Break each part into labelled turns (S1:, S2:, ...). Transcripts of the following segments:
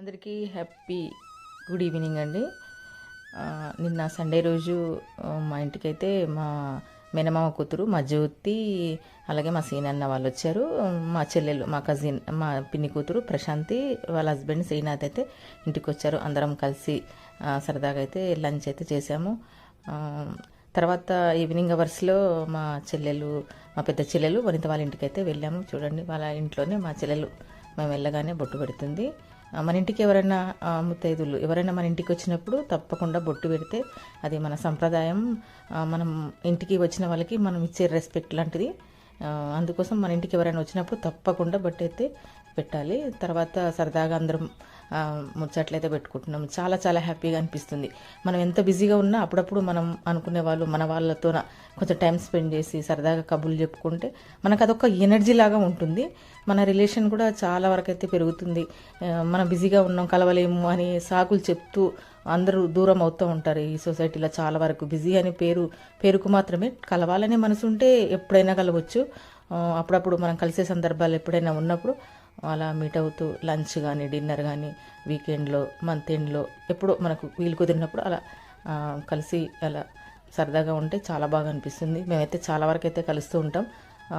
S1: అందరికీ happy good evening అండి. నిన్న సండే రోజు మా ఇంటికైతే మా మేనమామ కూతురు మా జ్యోతి అలాగే మా సీనన్న వాళ్ళు వచ్చారు. మా చెల్లెలు మా కజిన్ మా పిన్ని కూతురు ప్రశాంతి వాళ్ళ హస్బెండ్ శ్రీనాథ్ అయితే ఇంటికి వచ్చారు. అందరం కలిసి సరదాగా అయితే లంచ్ అయితే చేసాము. తర్వాత ఈవినింగ్ అవర్స్లో మా చెల్లెలు మా పెద్ద చెల్లెలు వనిత వాళ్ళ ఇంటికి అయితే వెళ్ళాము. చూడండి, వాళ్ళ ఇంట్లోనే మా చెల్లెలు మేము వెళ్ళగానే బొట్టు పెడుతుంది. మన ఇంటికి ఎవరైనా ముత్తైదులు ఎవరైనా మన ఇంటికి వచ్చినప్పుడు తప్పకుండా బొట్టు పెడితే అది మన సంప్రదాయం. మనం ఇంటికి వచ్చిన వాళ్ళకి మనం ఇచ్చే రెస్పెక్ట్ లాంటిది. అందుకోసం మన ఇంటికి ఎవరైనా వచ్చినప్పుడు తప్పకుండా బొట్టు అయితే పెట్టాలి. తర్వాత సరదాగా అందరం ముచ్చట్లయితే పెట్టుకుంటున్నాం. చాలా చాలా హ్యాపీగా అనిపిస్తుంది. మనం ఎంత బిజీగా ఉన్నా అప్పుడప్పుడు మనం అనుకునే వాళ్ళు మన వాళ్ళతో కొంచెం టైం స్పెండ్ చేసి సరదాగా కబుర్లు చెప్పుకుంటే మనకు అదొక ఎనర్జీ లాగా ఉంటుంది. మన రిలేషన్ కూడా చాలా వరకు అయితే పెరుగుతుంది. మనం బిజీగా ఉన్నాం కలవలేము అని సాకులు చెప్తూ అందరూ దూరం అవుతూ ఉంటారు. ఈ సొసైటీలో చాలా వరకు బిజీ అని పేరుకు మాత్రమే. కలవాలనే మనసు ఉంటే ఎప్పుడైనా కలవచ్చు. అప్పుడప్పుడు మనం కలిసే సందర్భాలు ఎప్పుడైనా ఉన్నప్పుడు అలా మీట్ అవుతూ లంచ్ కానీ డిన్నర్ కానీ వీకెండ్లో మంత్ ఎండ్లో ఎప్పుడో మనకు వీలు కుదిరినప్పుడు అలా కలిసి అలా సరదాగా ఉంటే చాలా బాగా అనిపిస్తుంది. మేమైతే చాలా వరకు అయితే కలుస్తూ ఉంటాం.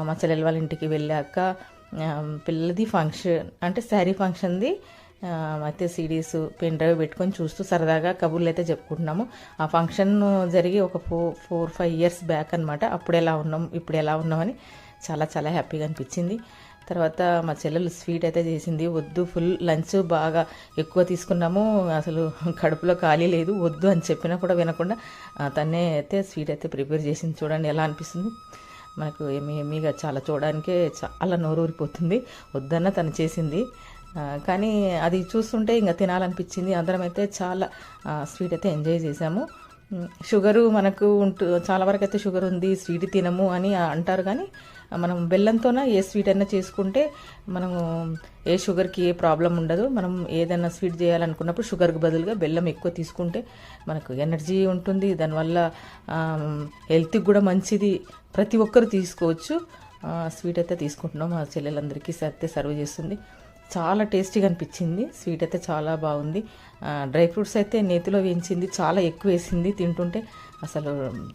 S1: మా చెల్లెల వాళ్ళ ఇంటికి వెళ్ళాక పిల్లలది ఫంక్షన్ అంటే శారీ ఫంక్షన్ది అయితే సిడీస్ పెన్ డ్రైవ్ పెట్టుకొని చూస్తూ సరదాగా కబుర్లు అయితే చెప్పుకుంటున్నాము. ఆ ఫంక్షన్ జరిగి ఒక 4-5 ఇయర్స్ బ్యాక్ అనమాట. అప్పుడు ఎలా ఉన్నాం ఇప్పుడు ఎలా ఉన్నామని చాలా చాలా హ్యాపీగా అనిపించింది. తర్వాత మా చెల్లెలు స్వీట్ అయితే చేసింది. వద్దు, ఫుల్ లంచ్ బాగా ఎక్కువ తీసుకున్నాము, అసలు కడుపులో ఖాళీ లేదు, వద్దు అని చెప్పినా కూడా వినకుండా తనే అయితే స్వీట్ అయితే ప్రిపేర్ చేసింది. చూడండి ఎలా అనిపిస్తుంది మనకు. ఏమీగా చాలా చూడడానికే చాలా నోరూరిపోతుంది. వద్దన్న తను చేసింది, కానీ అది చూస్తుంటే ఇంకా తినాలనిపించింది. అందరం అయితే చాలా స్వీట్ అయితే ఎంజాయ్ చేసాము. షుగరు మనకు చాలా వరకు అయితే షుగర్ ఉంది స్వీట్ తినము అని అంటారు, కానీ మనం బెల్లంతోన ఏ స్వీట్ అయినా చేసుకుంటే మనము ఏ షుగర్కి ఏ ప్రాబ్లం ఉండదు. మనం ఏదైనా స్వీట్ చేయాలనుకున్నప్పుడు షుగర్కి బదులుగా బెల్లం ఎక్కువ తీసుకుంటే మనకు ఎనర్జీ ఉంటుంది. దానివల్ల హెల్త్కి కూడా మంచిది. ప్రతి ఒక్కరు తీసుకోవచ్చు. స్వీట్ అయితే తీసుకుంటున్నాం. మా చెల్లెలందరికీ అయితే సర్వ్ చేస్తుంది. చాలా టేస్టీగా అనిపించింది. స్వీట్ అయితే చాలా బాగుంది. డ్రై ఫ్రూట్స్ అయితే నేతిలో వేయించింది, చాలా ఎక్కువ వేసింది. తింటుంటే అసలు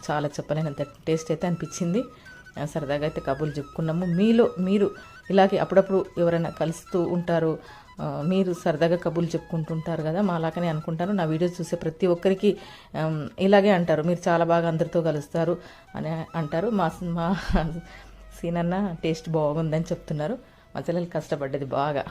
S1: చాలా చెప్పలేనంత టేస్ట్ అయితే అనిపించింది. సరదాగా అయితే కబుర్లు చెప్పుకున్నాము. మీరు ఇలాగే అప్పుడప్పుడు ఎవరైనా కలుస్తూ ఉంటారు, మీరు సరదాగా కబుర్లు చెప్పుకుంటుంటారు కదా, మా అలాగనే అనుకుంటాను. నా వీడియోస్ చూసే ప్రతి ఒక్కరికి ఇలాగే అంటారు, మీరు చాలా బాగా అందరితో కలుస్తారు అని అంటారు. మా సీనన్న టేస్ట్ బాగుందని చెప్తున్నారు. మా చెల్లెలు కష్టపడ్డది బాగా.